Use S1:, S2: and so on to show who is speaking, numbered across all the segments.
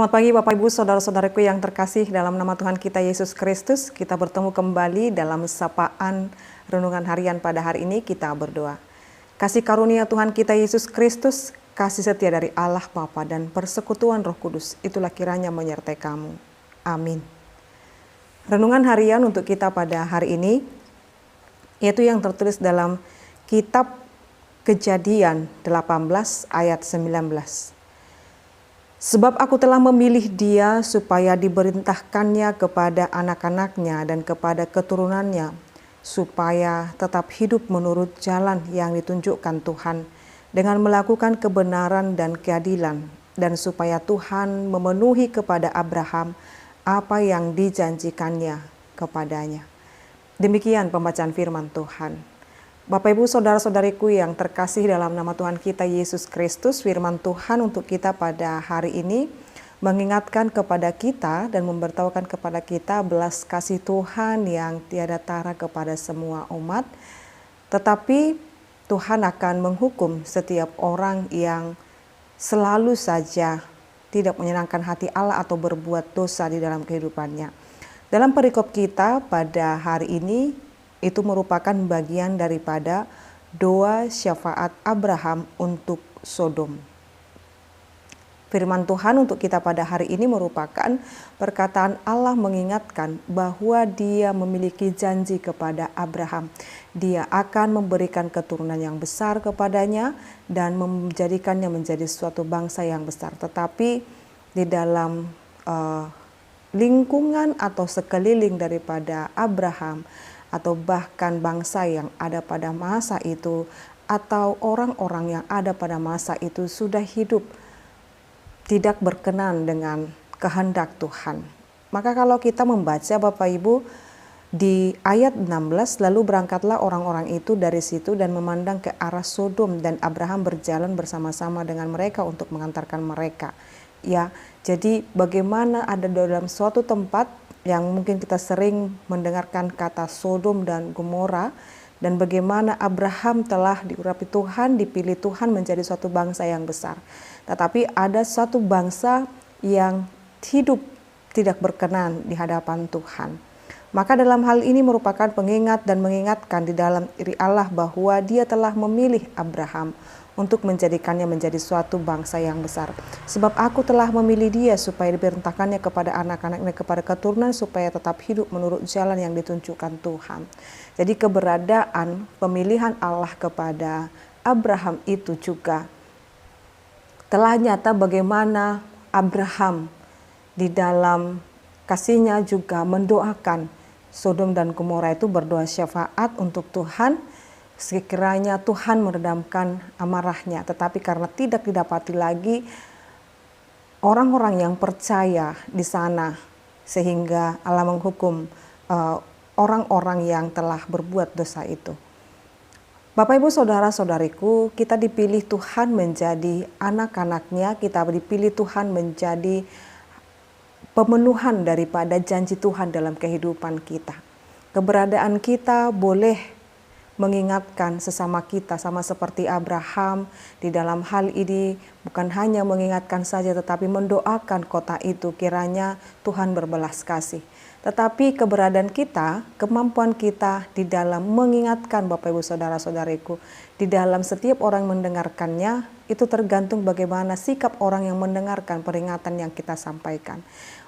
S1: Selamat pagi Bapak Ibu Saudara-saudaraku yang terkasih, dalam nama Tuhan kita Yesus Kristus kita bertemu kembali dalam sapaan renungan harian pada hari ini. Kita berdoa. Kasih karunia Tuhan kita Yesus Kristus, kasih setia dari Allah Bapa dan persekutuan Roh Kudus, itulah kiranya menyertai kamu. Amin. Renungan harian untuk kita pada hari ini yaitu yang tertulis dalam kitab Kejadian 18 ayat 19. Sebab aku telah memilih dia supaya diberintahkannya kepada anak-anaknya dan kepada keturunannya, supaya tetap hidup menurut jalan yang ditunjukkan Tuhan, dengan melakukan kebenaran dan keadilan, dan supaya Tuhan memenuhi kepada Abraham apa yang dijanjikannya kepadanya. Demikian pembacaan firman Tuhan. Bapak Ibu Saudara-saudariku yang terkasih dalam nama Tuhan kita Yesus Kristus, firman Tuhan untuk kita pada hari ini mengingatkan kepada kita dan memberitahukan kepada kita belas kasih Tuhan yang tiada tara kepada semua umat. Tetapi Tuhan akan menghukum setiap orang yang selalu saja tidak menyenangkan hati Allah atau berbuat dosa di dalam kehidupannya. Dalam perikop kita pada hari ini, itu merupakan bagian daripada doa syafaat Abraham untuk Sodom. Firman Tuhan untuk kita pada hari ini merupakan perkataan Allah mengingatkan bahwa Dia memiliki janji kepada Abraham. Dia akan memberikan keturunan yang besar kepadanya dan menjadikannya menjadi suatu bangsa yang besar. Tetapi di dalam lingkungan atau sekeliling daripada Abraham, atau bahkan bangsa yang ada pada masa itu, atau orang-orang yang ada pada masa itu sudah hidup tidak berkenan dengan kehendak Tuhan. Maka kalau kita membaca Bapak Ibu di ayat 16, lalu berangkatlah orang-orang itu dari situ dan memandang ke arah Sodom, dan Abraham berjalan bersama-sama dengan mereka untuk mengantarkan mereka. Ya, jadi bagaimana ada dalam suatu tempat yang mungkin kita sering mendengarkan kata Sodom dan Gomora, dan bagaimana Abraham telah diurapi Tuhan, dipilih Tuhan menjadi suatu bangsa yang besar. Tetapi ada suatu bangsa yang hidup tidak berkenan di hadapan Tuhan. Maka dalam hal ini merupakan pengingat dan mengingatkan di dalam diri Allah bahwa Dia telah memilih Abraham untuk menjadikannya menjadi suatu bangsa yang besar. Sebab aku telah memilih dia supaya diperintahkannya kepada anak-anaknya, kepada keturunan, supaya tetap hidup menurut jalan yang ditunjukkan Tuhan. Jadi keberadaan pemilihan Allah kepada Abraham itu juga telah nyata bagaimana Abraham di dalam kasihnya juga mendoakan Sodom dan Gomora itu, berdoa syafaat untuk Tuhan, sekiranya Tuhan meredamkan amarahnya. Tetapi karena tidak didapati lagi orang-orang yang percaya di sana, sehingga Allah menghukum orang-orang yang telah berbuat dosa itu. Bapak Ibu Saudara-saudariku, kita dipilih Tuhan menjadi anak-anaknya, kita dipilih Tuhan menjadi pemenuhan daripada janji Tuhan dalam kehidupan kita. Keberadaan kita boleh mengingatkan sesama kita, sama seperti Abraham di dalam hal ini, bukan hanya mengingatkan saja tetapi mendoakan kota itu kiranya Tuhan berbelas kasih. Tetapi keberadaan kita, kemampuan kita di dalam mengingatkan Bapak Ibu Saudara-saudariku, di dalam setiap orang mendengarkannya, itu tergantung bagaimana sikap orang yang mendengarkan peringatan yang kita sampaikan.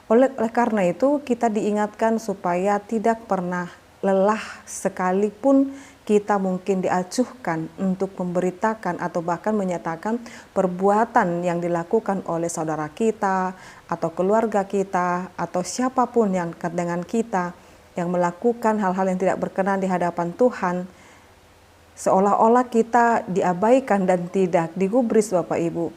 S1: Oleh karena itu kita diingatkan supaya tidak pernah lelah sekalipun kita mungkin diacuhkan untuk memberitakan atau bahkan menyatakan perbuatan yang dilakukan oleh saudara kita atau keluarga kita atau siapapun yang dekat dengan kita yang melakukan hal-hal yang tidak berkenan di hadapan Tuhan, seolah-olah kita diabaikan dan tidak digubris Bapak Ibu.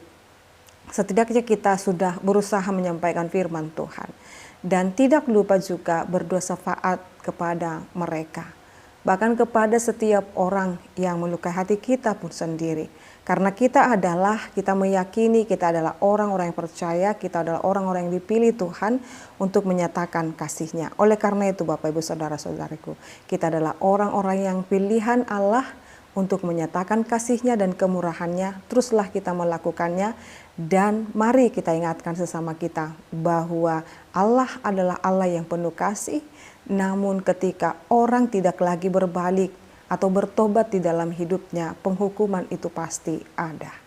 S1: Setidaknya kita sudah berusaha menyampaikan firman Tuhan dan tidak lupa juga berdoa syafaat kepada mereka. Bahkan kepada setiap orang yang melukai hati kita pun sendiri. Karena kita meyakini kita adalah orang-orang yang percaya, kita adalah orang-orang yang dipilih Tuhan untuk menyatakan kasih-Nya. Oleh karena itu Bapak Ibu Saudara-saudariku, kita adalah orang-orang yang pilihan Allah untuk menyatakan kasih-Nya dan kemurahan-Nya. Teruslah kita melakukannya, dan mari kita ingatkan sesama kita bahwa Allah adalah Allah yang penuh kasih. Namun ketika orang tidak lagi berbalik atau bertobat di dalam hidupnya, penghukuman itu pasti ada.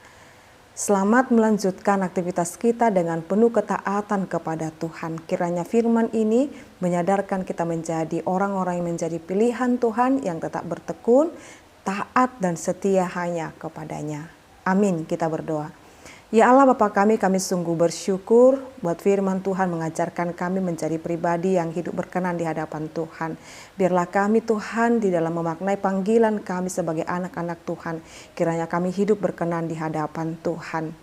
S1: Selamat melanjutkan aktivitas kita dengan penuh ketaatan kepada Tuhan. Kiranya firman ini menyadarkan kita menjadi orang-orang yang menjadi pilihan Tuhan, yang tetap bertekun, taat dan setia hanya kepadanya. Amin, kita berdoa. Ya Allah Bapa kami sungguh bersyukur buat firman Tuhan mengajarkan kami menjadi pribadi yang hidup berkenan di hadapan Tuhan. Biarlah kami Tuhan di dalam memaknai panggilan kami sebagai anak-anak Tuhan, kiranya kami hidup berkenan di hadapan Tuhan.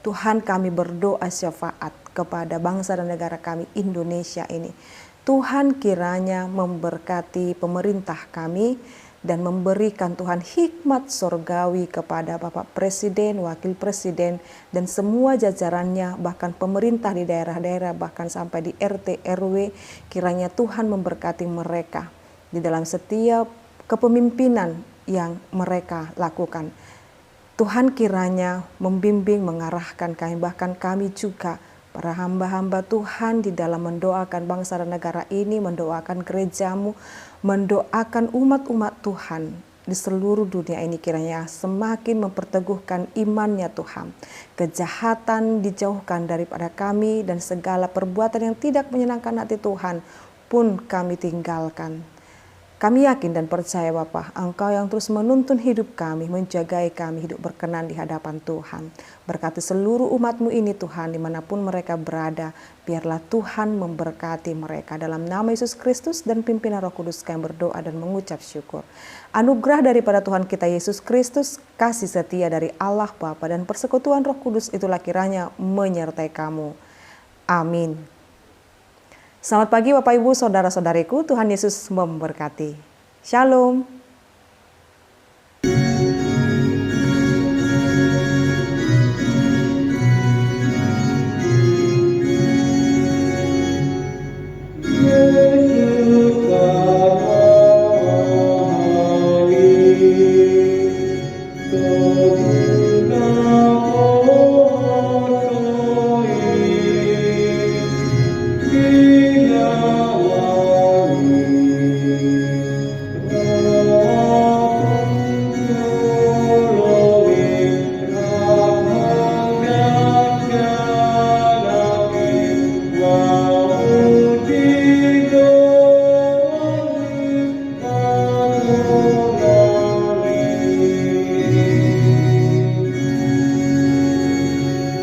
S1: Tuhan, kami berdoa syafaat kepada bangsa dan negara kami Indonesia ini. Tuhan kiranya memberkati pemerintah kami dan memberikan Tuhan hikmat sorgawi kepada Bapak Presiden, Wakil Presiden, dan semua jajarannya, bahkan pemerintah di daerah-daerah, bahkan sampai di RT, RW, kiranya Tuhan memberkati mereka di dalam setiap kepemimpinan yang mereka lakukan. Tuhan kiranya membimbing, mengarahkan kami, bahkan kami juga, para hamba-hamba Tuhan di dalam mendoakan bangsa dan negara ini, mendoakan gerejamu, mendoakan umat-umat Tuhan di seluruh dunia ini, kiranya semakin memperteguhkan imannya Tuhan. Kejahatan dijauhkan daripada kami dan segala perbuatan yang tidak menyenangkan hati Tuhan pun kami tinggalkan. Kami yakin dan percaya Bapa, Engkau yang terus menuntun hidup kami, menjagai kami hidup berkenan di hadapan Tuhan. Berkati seluruh umat-Mu ini Tuhan, dimanapun mereka berada, biarlah Tuhan memberkati mereka. Dalam nama Yesus Kristus dan pimpinan Roh Kudus kami berdoa dan mengucap syukur. Anugerah daripada Tuhan kita Yesus Kristus, kasih setia dari Allah Bapa dan persekutuan Roh Kudus itulah kiranya menyertai kamu. Amin. Selamat pagi Bapak Ibu Saudara-saudariku, Tuhan Yesus memberkati. Shalom.